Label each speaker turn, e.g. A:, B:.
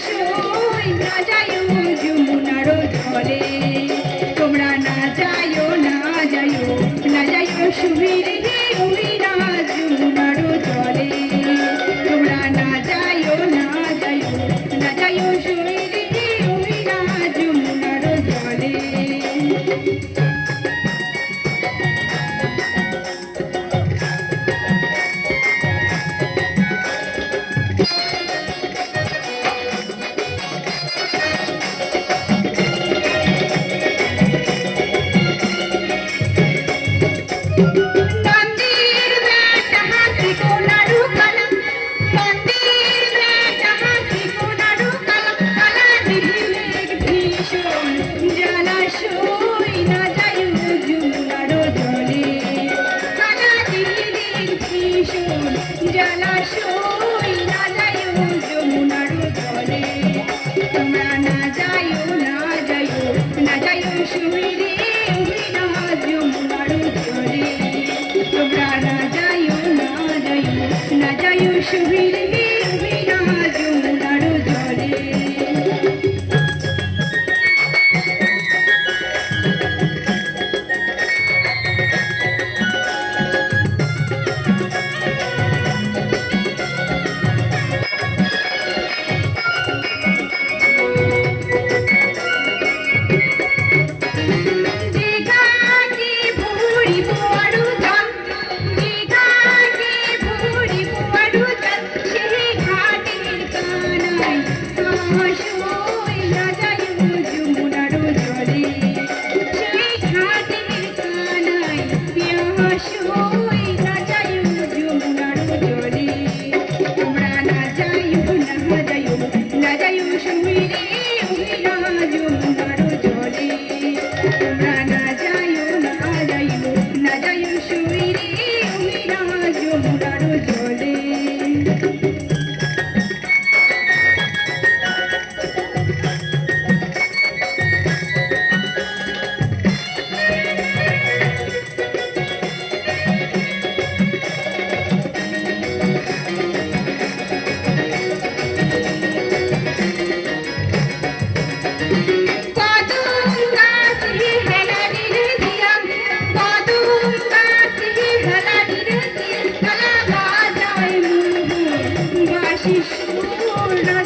A: জলাশয় না যাইও যমুনার জলে তোমরা না যাইও না যাইও না যাইও সুবীরে উমিরা যমুনার জলে তোমরা না যাইও না যাইও না যাইও সুবীরে উমিরা যমুনার জলে জলাশয় না যাইও যমুনার জলে তোমরা না যাইও না যাইও না যাইও সুবীরে উমিরা যমুনার জলে তোমরা না যাইও না যাইও না যাইও সুবীরে উমিরা যমুনার জলে শিশু না